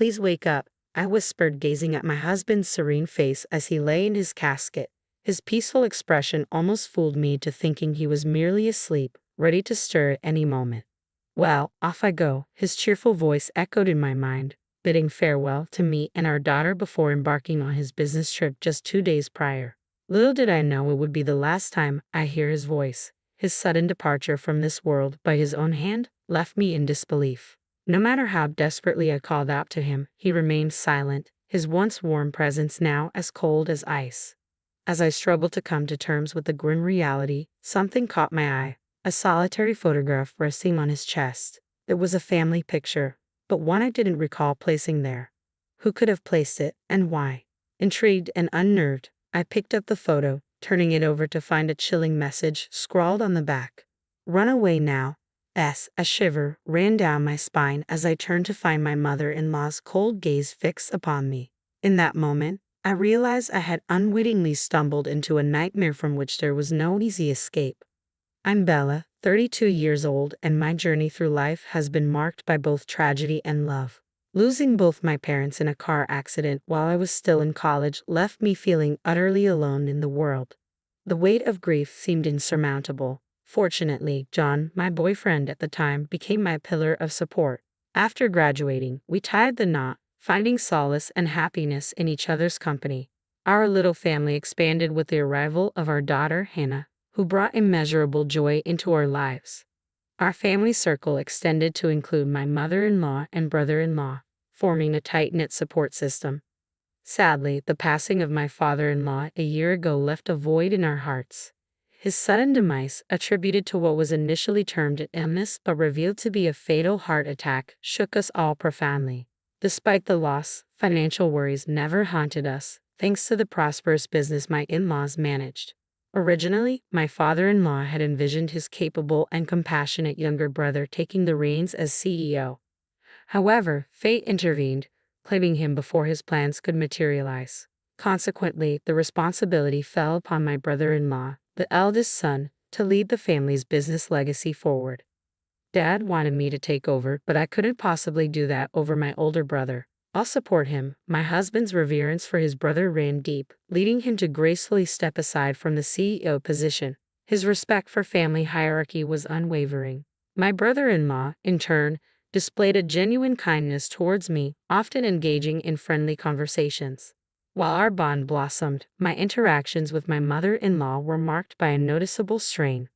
please wake up," I whispered, gazing at my husband's serene face as he lay in his casket. His peaceful expression almost fooled me to thinking he was merely asleep, ready to stir at any moment. "Well, off I go," his cheerful voice echoed in my mind, bidding farewell to me and our daughter before embarking on his business trip just 2 days prior. Little did I know it would be the last time I hear his voice. His sudden departure from this world by his own hand left me in disbelief. No matter how desperately I called out to him, he remained silent, his once warm presence now as cold as ice. As I struggled to come to terms with the grim reality, something caught my eye, a solitary photograph resting on his chest. It was a family picture, but one I didn't recall placing there. Who could have placed it, and why? Intrigued and unnerved, I picked up the photo, turning it over to find a chilling message scrawled on the back. "Run away now." A shiver ran down my spine as I turned to find my mother-in-law's cold gaze fixed upon me. In that moment, I realized I had unwittingly stumbled into a nightmare from which there was no easy escape. I'm Bella, 32 years old, and my journey through life has been marked by both tragedy and love. Losing both my parents in a car accident while I was still in college left me feeling utterly alone in the world. The weight of grief seemed insurmountable. Fortunately, John, my boyfriend at the time, became my pillar of support. After graduating, we tied the knot, finding solace and happiness in each other's company. Our little family expanded with the arrival of our daughter, Hannah, who brought immeasurable joy into our lives. Our family circle extended to include my mother-in-law and brother-in-law, forming a tight-knit support system. Sadly, the passing of my father-in-law a year ago left a void in our hearts. His sudden demise, attributed to what was initially termed an illness but revealed to be a fatal heart attack, shook us all profoundly. Despite the loss, financial worries never haunted us, thanks to the prosperous business my in-laws managed. Originally, my father-in-law had envisioned his capable and compassionate younger brother taking the reins as CEO. However, fate intervened, claiming him before his plans could materialize. Consequently, the responsibility fell upon my brother-in-law, the eldest son, to lead the family's business legacy forward. Dad wanted me to take over, but I couldn't possibly do that over my older brother. "I'll support him." My husband's reverence for his brother ran deep, leading him to gracefully step aside from the CEO position. His respect for family hierarchy was unwavering. My brother-in-law, in turn, displayed a genuine kindness towards me, often engaging in friendly conversations. While our bond blossomed, my interactions with my mother-in-law were marked by a noticeable strain.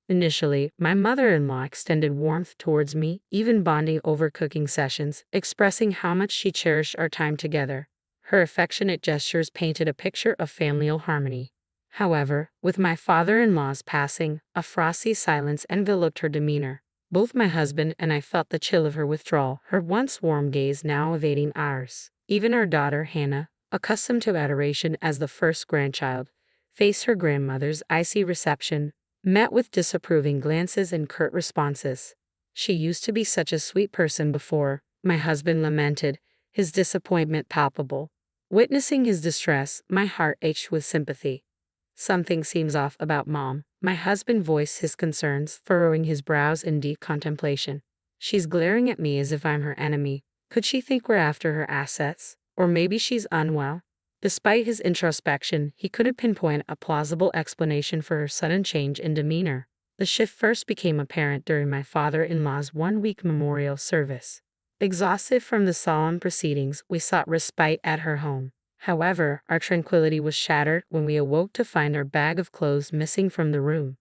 Initially, my mother-in-law extended warmth towards me, even bonding over cooking sessions, expressing how much she cherished our time together. Her affectionate gestures painted a picture of familial harmony. However, with my father-in-law's passing, a frosty silence enveloped her demeanor. Both my husband and I felt the chill of her withdrawal, her once warm gaze now evading ours. Even our daughter, Hannah, accustomed to adoration as the first grandchild, faced her grandmother's icy reception, met with disapproving glances and curt responses. "She used to be such a sweet person before," my husband lamented, his disappointment palpable. Witnessing his distress, my heart ached with sympathy. "Something seems off about Mom," my husband voiced his concerns, furrowing his brows in deep contemplation. "She's glaring at me as if I'm her enemy. Could she think we're after her assets? Or maybe she's unwell?" Despite his introspection, he couldn't pinpoint a plausible explanation for her sudden change in demeanor. The shift first became apparent during my father-in-law's one-week memorial service. Exhausted from the solemn proceedings, we sought respite at her home. However, our tranquility was shattered when we awoke to find our bag of clothes missing from the room.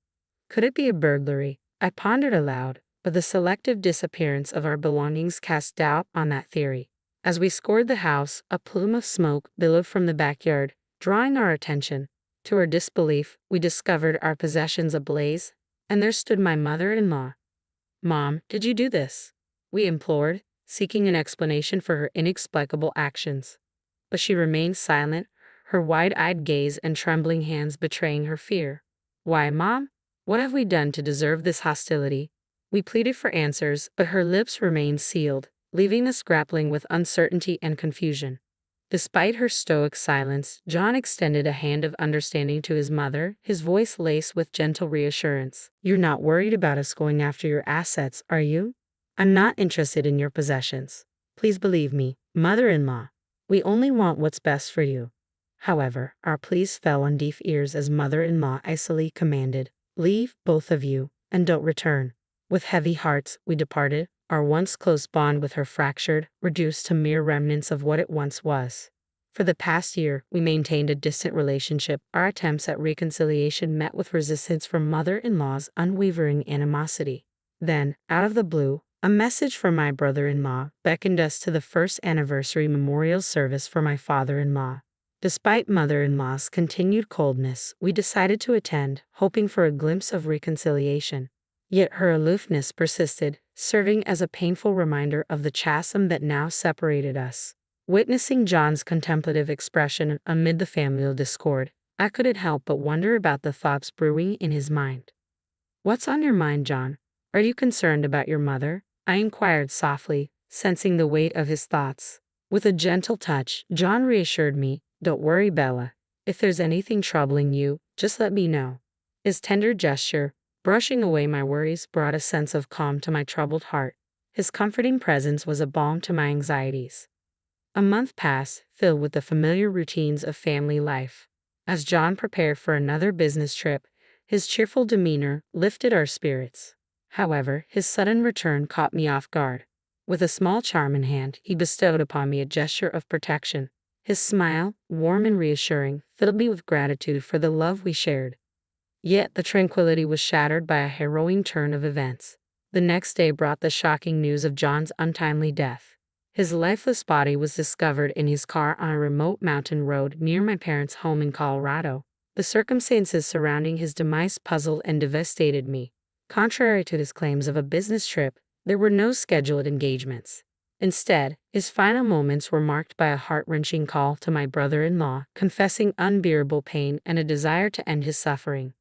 Could it be a burglary? I pondered aloud, but the selective disappearance of our belongings cast doubt on that theory. As we scoured the house, a plume of smoke billowed from the backyard, drawing our attention. To our disbelief, we discovered our possessions ablaze, and there stood my mother-in-law. "Mom, did you do this?" we implored, seeking an explanation for her inexplicable actions. But she remained silent, her wide-eyed gaze and trembling hands betraying her fear. "Why, Mom? What have we done to deserve this hostility?" We pleaded for answers, but her lips remained sealed, leaving us grappling with uncertainty and confusion. Despite her stoic silence, John extended a hand of understanding to his mother, his voice laced with gentle reassurance. "You're not worried about us going after your assets, are you? I'm not interested in your possessions. Please believe me, Mother-in-law, we only want what's best for you. However, our pleas fell on deaf ears as mother-in-law icily commanded, "Leave, both of you, and don't return." With heavy hearts, we departed, our once close bond with her fractured, reduced to mere remnants of what it once was. For the past year, we maintained a distant relationship. Our attempts at reconciliation met with resistance from mother-in-law's unwavering animosity. Then, out of the blue, a message from my brother-in-law beckoned us to the first anniversary memorial service for my father-in-law. Despite mother-in-law's continued coldness, we decided to attend, hoping for a glimpse of reconciliation. Yet her aloofness persisted, serving as a painful reminder of the chasm that now separated us. Witnessing John's contemplative expression amid the familial discord, I couldn't help but wonder about the thoughts brewing in his mind. "What's on your mind, John? Are you concerned about your mother?" I inquired softly, sensing the weight of his thoughts. With a gentle touch, John reassured me, "Don't worry, Bella. If there's anything troubling you, just let me know." His tender gesture, brushing away my worries, brought a sense of calm to my troubled heart. His comforting presence was a balm to my anxieties. A month passed, filled with the familiar routines of family life. As John prepared for another business trip, his cheerful demeanor lifted our spirits. However, his sudden return caught me off guard. With a small charm in hand, he bestowed upon me a gesture of protection. His smile, warm and reassuring, filled me with gratitude for the love we shared. Yet the tranquility was shattered by a harrowing turn of events. The next day brought the shocking news of John's untimely death. His lifeless body was discovered in his car on a remote mountain road near my parents' home in Colorado. The circumstances surrounding his demise puzzled and devastated me. Contrary to his claims of a business trip, there were no scheduled engagements. Instead, his final moments were marked by a heart-wrenching call to my brother-in-law, confessing unbearable pain and a desire to end his suffering.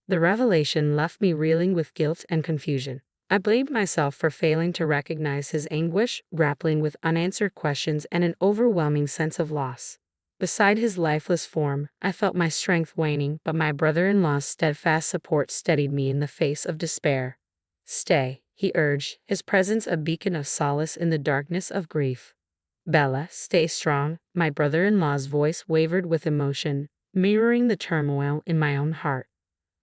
The revelation left me reeling with guilt and confusion. I blamed myself for failing to recognize his anguish, grappling with unanswered questions and an overwhelming sense of loss. Beside his lifeless form, I felt my strength waning, but my brother-in-law's steadfast support steadied me in the face of despair. "Stay," he urged, his presence a beacon of solace in the darkness of grief. "Bella, stay strong." My brother-in-law's voice wavered with emotion, mirroring the turmoil in my own heart.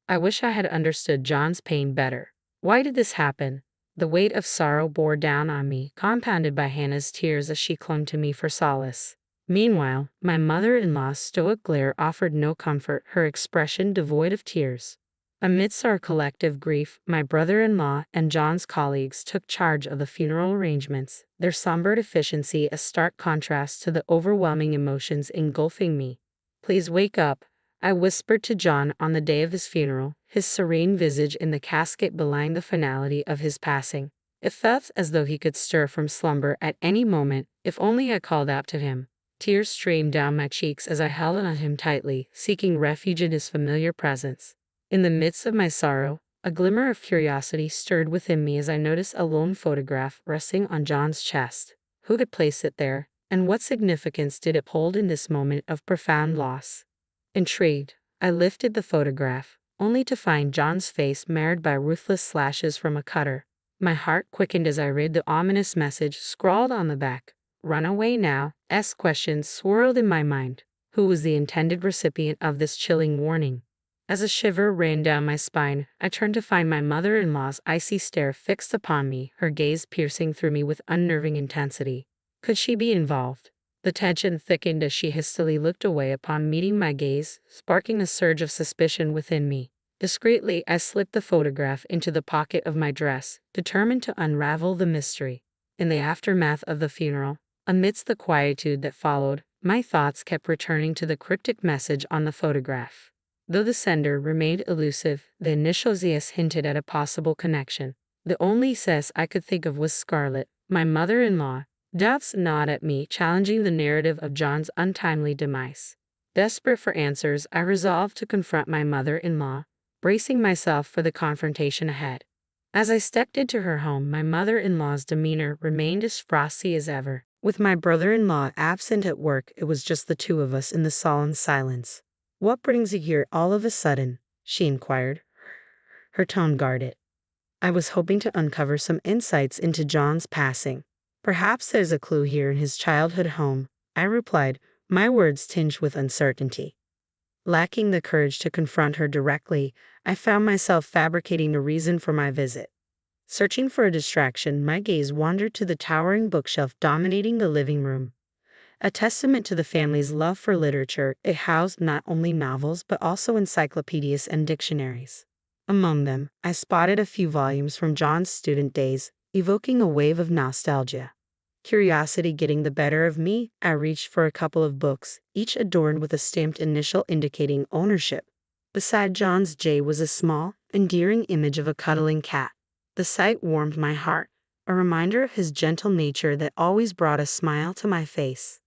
I wish I had understood John's pain better. Why did this happen? The weight of sorrow bore down on me, compounded by Hannah's tears as she clung to me for solace. Meanwhile, my mother-in-law's stoic glare offered no comfort, her expression devoid of tears. Amidst our collective grief, my brother-in-law and John's colleagues took charge of the funeral arrangements, their somber efficiency a stark contrast to the overwhelming emotions engulfing me. "Please wake up," I whispered to John on the day of his funeral, his serene visage in the casket belying the finality of his passing. It felt as though he could stir from slumber at any moment, if only I called out to him. Tears streamed down my cheeks as I held on him tightly, seeking refuge in his familiar presence. In the midst of my sorrow, a glimmer of curiosity stirred within me as I noticed a lone photograph resting on John's chest. Who had placed it there, and what significance did it hold in this moment of profound loss? Intrigued, I lifted the photograph, only to find John's face marred by ruthless slashes from a cutter. My heart quickened as I read the ominous message scrawled on the back. "Run away now." Questions swirled in my mind. Who was the intended recipient of this chilling warning? As a shiver ran down my spine, I turned to find my mother-in-law's icy stare fixed upon me, her gaze piercing through me with unnerving intensity. Could she be involved? The tension thickened as she hastily looked away upon meeting my gaze, sparking a surge of suspicion within me. Discreetly, I slipped the photograph into the pocket of my dress, determined to unravel the mystery. In the aftermath of the funeral, amidst the quietude that followed, my thoughts kept returning to the cryptic message on the photograph. Though the sender remained elusive, the initials hinted at a possible connection. The only cess I could think of was Scarlett, my mother-in-law. Doubts gnawed at me, challenging the narrative of John's untimely demise. Desperate for answers, I resolved to confront my mother-in-law, bracing myself for the confrontation ahead. As I stepped into her home, my mother-in-law's demeanor remained as frosty as ever. With my brother-in-law absent at work, it was just the two of us in the solemn silence. "What brings you here all of a sudden?" she inquired, her tone guarded. "I was hoping to uncover some insights into John's passing." Perhaps there's a clue here in his childhood home, I replied, my words tinged with uncertainty. Lacking the courage to confront her directly, I found myself fabricating a reason for my visit. Searching for a distraction, my gaze wandered to the towering bookshelf dominating the living room. A testament to the family's love for literature, it housed not only novels but also encyclopedias and dictionaries. Among them, I spotted a few volumes from John's student days, evoking a wave of nostalgia. Curiosity getting the better of me, I reached for a couple of books, each adorned with a stamped initial indicating ownership. Beside John's J was a small, endearing image of a cuddling cat. The sight warmed my heart, a reminder of his gentle nature that always brought a smile to my face.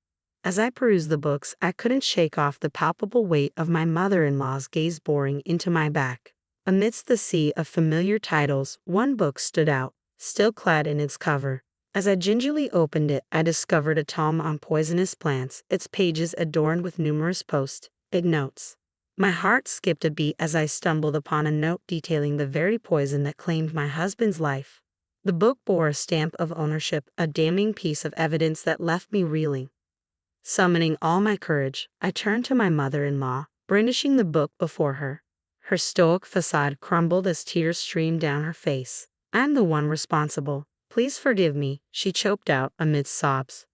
As I perused the books, I couldn't shake off the palpable weight of my mother-in-law's gaze boring into my back. Amidst the sea of familiar titles, one book stood out, still clad in its cover. As I gingerly opened it, I discovered a tome on poisonous plants, its pages adorned with numerous post-it notes. My heart skipped a beat as I stumbled upon a note detailing the very poison that claimed my husband's life. The book bore a stamp of ownership, a damning piece of evidence that left me reeling. Summoning all my courage, I turned to my mother-in-law, brandishing the book before her. Her stoic facade crumbled as tears streamed down her face. I'm the one responsible. Please forgive me, she choked out amidst sobs.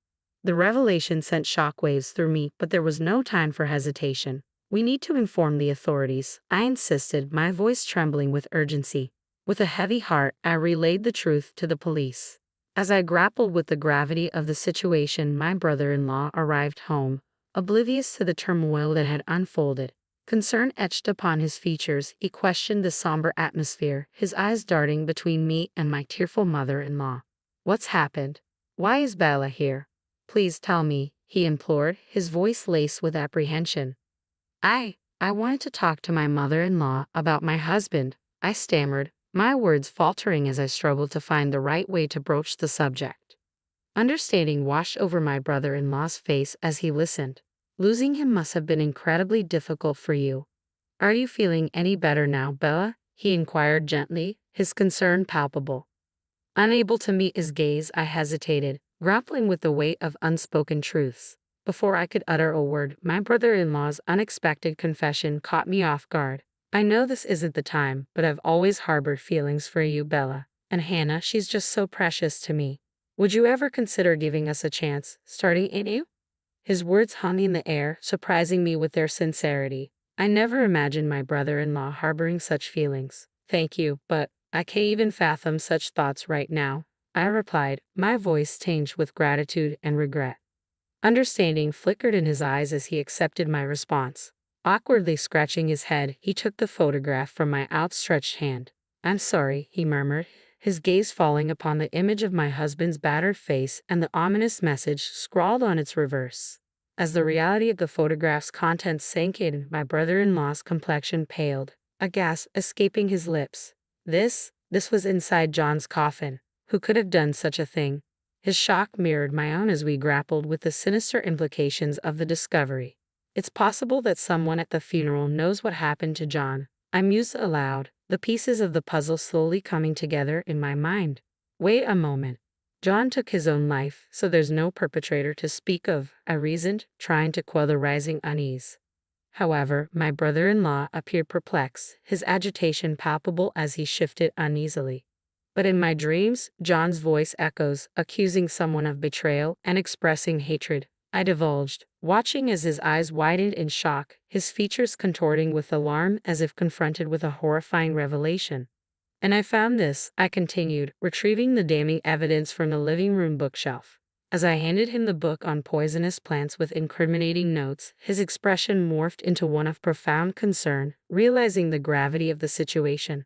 The revelation sent shockwaves through me, but there was no time for hesitation. We need to inform the authorities, I insisted, my voice trembling with urgency. With a heavy heart, I relayed the truth to the police. As I grappled with the gravity of the situation, my brother-in-law arrived home, oblivious to the turmoil that had unfolded. Concern etched upon his features, he questioned the somber atmosphere, his eyes darting between me and my tearful mother-in-law. What's happened? Why is Bella here? Please tell me, he implored, his voice laced with apprehension. I wanted to talk to my mother-in-law about my husband, I stammered, my words faltering as I struggled to find the right way to broach the subject. Understanding washed over my brother-in-law's face as he listened. Losing him must have been incredibly difficult for you. Are you feeling any better now, Bella? He inquired gently, his concern palpable. Unable to meet his gaze, I hesitated, grappling with the weight of unspoken truths. Before I could utter a word, my brother-in-law's unexpected confession caught me off guard. I know this isn't the time, but I've always harbored feelings for you, Bella. And Hannah, she's just so precious to me. Would you ever consider giving us a chance, starting anew? His words hung in the air, surprising me with their sincerity. I never imagined my brother-in-law harboring such feelings. Thank you, but I can't even fathom such thoughts right now, I replied, my voice tinged with gratitude and regret. Understanding flickered in his eyes as he accepted my response. Awkwardly scratching his head, he took the photograph from my outstretched hand. I'm sorry, he murmured, his gaze falling upon the image of my husband's battered face and the ominous message scrawled on its reverse. As the reality of the photograph's contents sank in, my brother-in-law's complexion paled, a gasp escaping his lips. This was inside John's coffin. Who could have done such a thing? His shock mirrored my own as we grappled with the sinister implications of the discovery. It's possible that someone at the funeral knows what happened to John, I mused aloud, the pieces of the puzzle slowly coming together in my mind. Wait a moment. John took his own life, so there's no perpetrator to speak of, I reasoned, trying to quell the rising unease. However, my brother-in-law appeared perplexed, his agitation palpable as he shifted uneasily. But in my dreams, John's voice echoes, accusing someone of betrayal and expressing hatred. I divulged, watching as his eyes widened in shock, his features contorting with alarm as if confronted with a horrifying revelation. And I found this, I continued, retrieving the damning evidence from the living room bookshelf. As I handed him the book on poisonous plants with incriminating notes, his expression morphed into one of profound concern, realizing the gravity of the situation.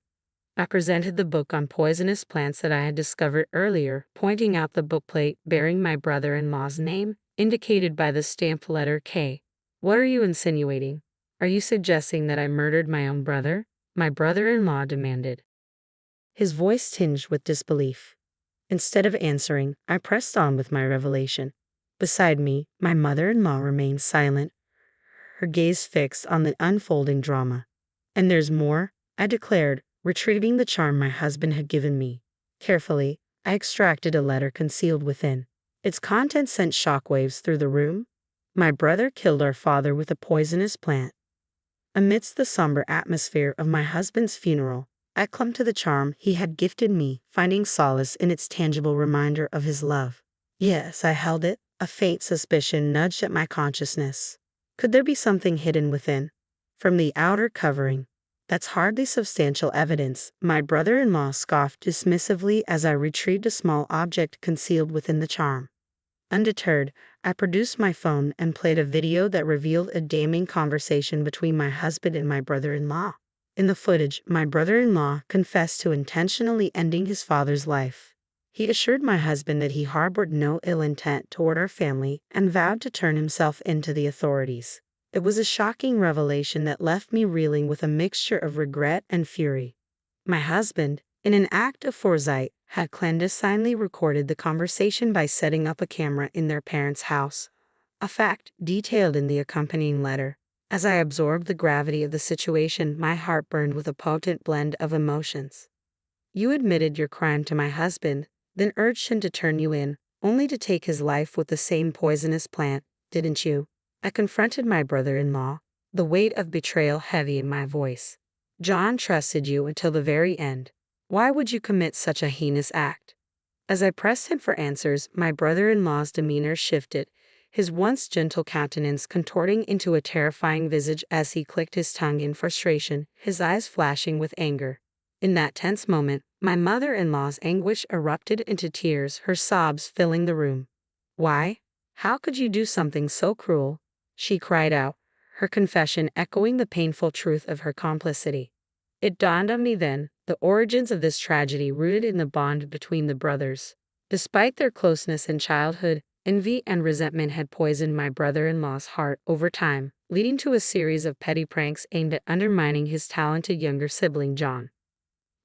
I presented the book on poisonous plants that I had discovered earlier, pointing out the bookplate bearing my brother-in-law's name, indicated by the stamped letter K. What are you insinuating? Are you suggesting that I murdered my own brother? My brother-in-law demanded, his voice tinged with disbelief. Instead of answering, I pressed on with my revelation. Beside me, my mother-in-law remained silent, her gaze fixed on the unfolding drama. And there's more, I declared, retrieving the charm my husband had given me. Carefully, I extracted a letter concealed within. Its contents sent shockwaves through the room. My brother killed our father with a poisonous plant. Amidst the somber atmosphere of my husband's funeral, I clung to the charm he had gifted me, finding solace in its tangible reminder of his love. Yes, I held it. A faint suspicion nudged at my consciousness. Could there be something hidden within? From the outer covering. That's hardly substantial evidence, my brother-in-law scoffed dismissively as I retrieved a small object concealed within the charm. Undeterred, I produced my phone and played a video that revealed a damning conversation between my husband and my brother-in-law. In the footage, my brother-in-law confessed to intentionally ending his father's life. He assured my husband that he harbored no ill intent toward our family and vowed to turn himself in to the authorities. It was a shocking revelation that left me reeling with a mixture of regret and fury. My husband, in an act of foresight, had clandestinely recorded the conversation by setting up a camera in their parents' house, a fact detailed in the accompanying letter. As I absorbed the gravity of the situation, my heart burned with a potent blend of emotions. You admitted your crime to my husband, then urged him to turn you in, only to take his life with the same poisonous plant, didn't you? I confronted my brother-in-law, the weight of betrayal heavy in my voice. John trusted you until the very end. Why would you commit such a heinous act? As I pressed him for answers, my brother-in-law's demeanor shifted, his once gentle countenance contorting into a terrifying visage as he clicked his tongue in frustration, his eyes flashing with anger. In that tense moment, my mother-in-law's anguish erupted into tears, her sobs filling the room. Why? How could you do something so cruel? She cried out, her confession echoing the painful truth of her complicity. It dawned on me then, the origins of this tragedy rooted in the bond between the brothers. Despite their closeness in childhood, envy and resentment had poisoned my brother-in-law's heart over time, leading to a series of petty pranks aimed at undermining his talented younger sibling John.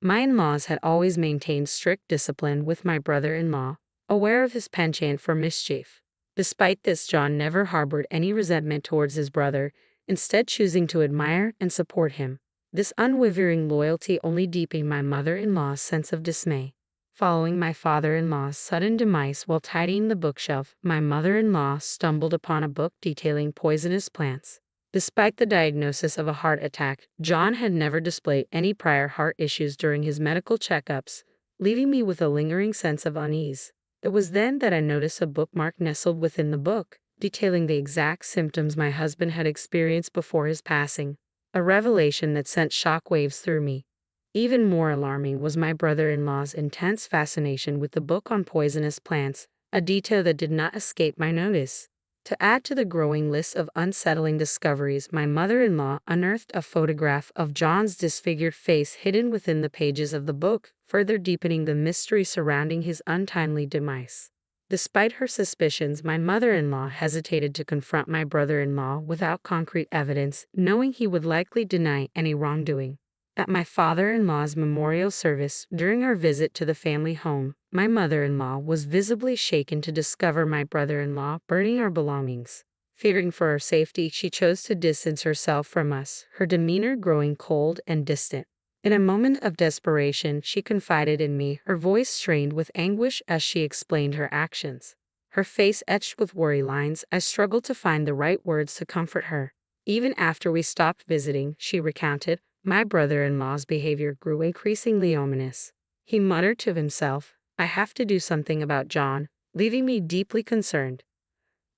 My in-laws had always maintained strict discipline with my brother-in-law, aware of his penchant for mischief. Despite this, John never harbored any resentment towards his brother, instead choosing to admire and support him. This unwavering loyalty only deepened my mother-in-law's sense of dismay. Following my father-in-law's sudden demise while tidying the bookshelf, my mother-in-law stumbled upon a book detailing poisonous plants. Despite the diagnosis of a heart attack, John had never displayed any prior heart issues during his medical checkups, leaving me with a lingering sense of unease. It was then that I noticed a bookmark nestled within the book, detailing the exact symptoms my husband had experienced before his passing. A revelation that sent shockwaves through me. Even more alarming was my brother-in-law's intense fascination with the book on poisonous plants, a detail that did not escape my notice. To add to the growing list of unsettling discoveries, my mother-in-law unearthed a photograph of John's disfigured face hidden within the pages of the book, further deepening the mystery surrounding his untimely demise. Despite her suspicions, my mother-in-law hesitated to confront my brother-in-law without concrete evidence, knowing he would likely deny any wrongdoing. At my father-in-law's memorial service, during our visit to the family home, my mother-in-law was visibly shaken to discover my brother-in-law burning our belongings. Fearing for her safety, she chose to distance herself from us, her demeanor growing cold and distant. In a moment of desperation, she confided in me, her voice strained with anguish as she explained her actions. Her face etched with worry lines, I struggled to find the right words to comfort her. Even after we stopped visiting, she recounted, my brother-in-law's behavior grew increasingly ominous. He muttered to himself, I have to do something about John, leaving me deeply concerned.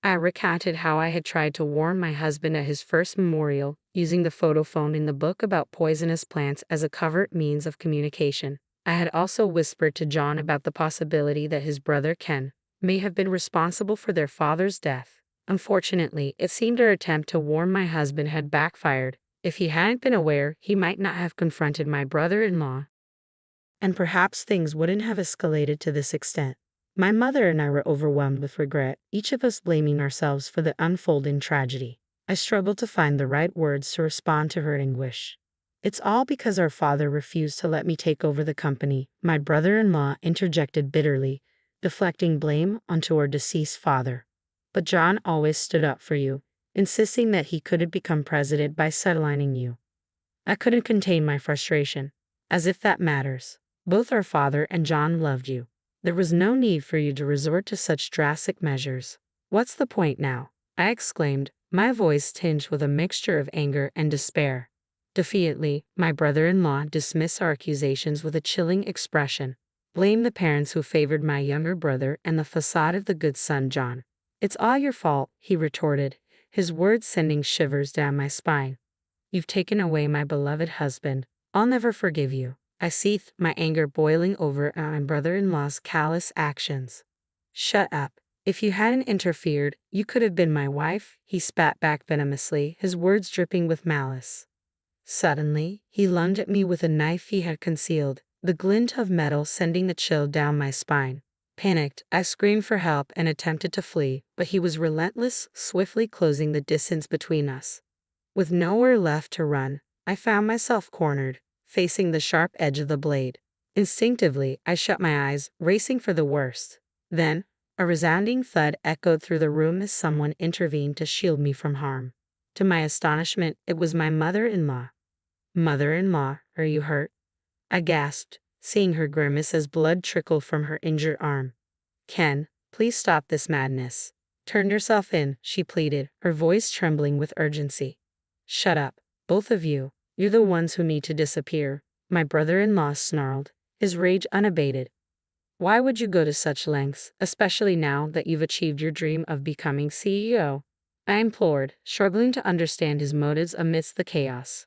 I recounted how I had tried to warn my husband at his first memorial, using the photo phone in the book about poisonous plants as a covert means of communication. I had also whispered to John about the possibility that his brother Ken may have been responsible for their father's death. Unfortunately, it seemed our attempt to warn my husband had backfired. If he hadn't been aware, he might not have confronted my brother-in-law. And perhaps things wouldn't have escalated to this extent. My mother and I were overwhelmed with regret, each of us blaming ourselves for the unfolding tragedy. I struggled to find the right words to respond to her anguish. It's all because our father refused to let me take over the company, my brother-in-law interjected bitterly, deflecting blame onto our deceased father. But John always stood up for you, insisting that he couldn't become president by sidelining you. I couldn't contain my frustration. As if that matters. Both our father and John loved you. There was no need for you to resort to such drastic measures. What's the point now? I exclaimed, my voice tinged with a mixture of anger and despair. Defiantly, my brother-in-law dismissed our accusations with a chilling expression. Blame the parents who favored my younger brother and the facade of the good son John. It's all your fault, he retorted, his words sending shivers down my spine. You've taken away my beloved husband. I'll never forgive you. I seethed, my anger boiling over at my brother-in-law's callous actions. Shut up. If you hadn't interfered, you could have been my wife, he spat back venomously, his words dripping with malice. Suddenly, he lunged at me with a knife he had concealed, the glint of metal sending the chill down my spine. Panicked, I screamed for help and attempted to flee, but he was relentless, swiftly closing the distance between us. With nowhere left to run, I found myself cornered, facing the sharp edge of the blade. Instinctively, I shut my eyes, racing for the worst. Then, a resounding thud echoed through the room as someone intervened to shield me from harm. To my astonishment, it was my mother-in-law. Mother-in-law, are you hurt? I gasped, seeing her grimace as blood trickled from her injured arm. Ken, please stop this madness. Turn yourself in, she pleaded, her voice trembling with urgency. Shut up, both of you. You're the ones who need to disappear, my brother-in-law snarled, his rage unabated. Why would you go to such lengths, especially now that you've achieved your dream of becoming CEO? I implored, struggling to understand his motives amidst the chaos.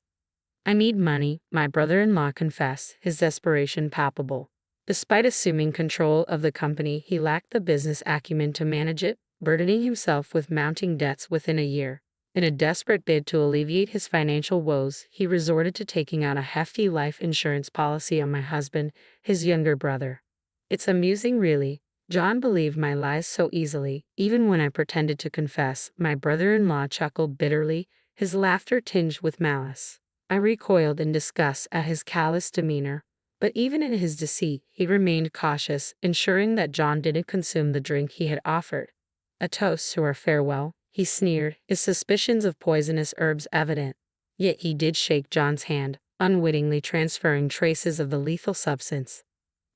I need money, my brother-in-law confessed, his desperation palpable. Despite assuming control of the company, he lacked the business acumen to manage it, burdening himself with mounting debts within a year. In a desperate bid to alleviate his financial woes, he resorted to taking out a hefty life insurance policy on my husband, his younger brother. It's amusing, really. John believed my lies so easily, even when I pretended to confess, my brother-in-law chuckled bitterly, his laughter tinged with malice. I recoiled in disgust at his callous demeanor, but even in his deceit, he remained cautious, ensuring that John didn't consume the drink he had offered. A toast to our farewell, he sneered, his suspicions of poisonous herbs evident. Yet he did shake John's hand, unwittingly transferring traces of the lethal substance.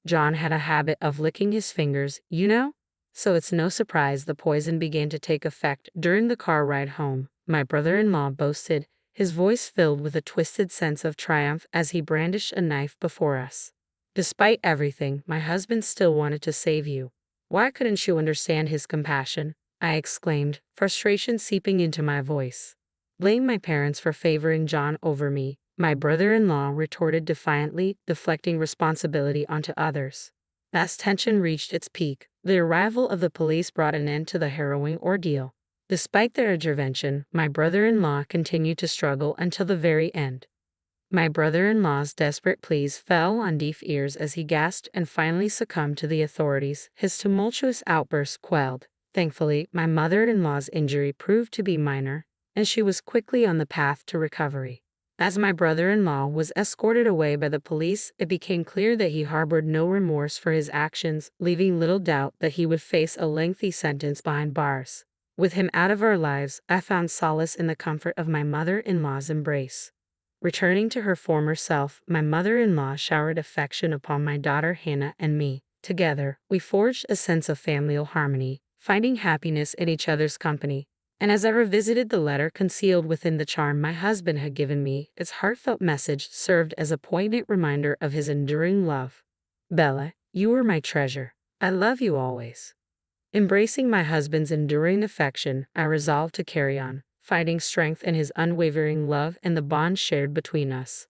John had a habit of licking his fingers, you know? So it's no surprise the poison began to take effect during the car ride home, my brother-in-law boasted, his voice filled with a twisted sense of triumph as he brandished a knife before us. Despite everything, my husband still wanted to save you. Why couldn't you understand his compassion? I exclaimed, frustration seeping into my voice. Blame my parents for favoring John over me, my brother-in-law retorted defiantly, deflecting responsibility onto others. As tension reached its peak, the arrival of the police brought an end to the harrowing ordeal. Despite their intervention, my brother-in-law continued to struggle until the very end. My brother-in-law's desperate pleas fell on deaf ears as he gasped and finally succumbed to the authorities, his tumultuous outbursts quelled. Thankfully, my mother-in-law's injury proved to be minor, and she was quickly on the path to recovery. As my brother-in-law was escorted away by the police, it became clear that he harbored no remorse for his actions, leaving little doubt that he would face a lengthy sentence behind bars. With him out of our lives, I found solace in the comfort of my mother-in-law's embrace. Returning to her former self, my mother-in-law showered affection upon my daughter Hannah and me. Together, we forged a sense of familial harmony, finding happiness in each other's company. And as I revisited the letter concealed within the charm my husband had given me, its heartfelt message served as a poignant reminder of his enduring love. Bella, you were my treasure. I love you always. Embracing my husband's enduring affection, I resolved to carry on, finding strength in his unwavering love and the bond shared between us.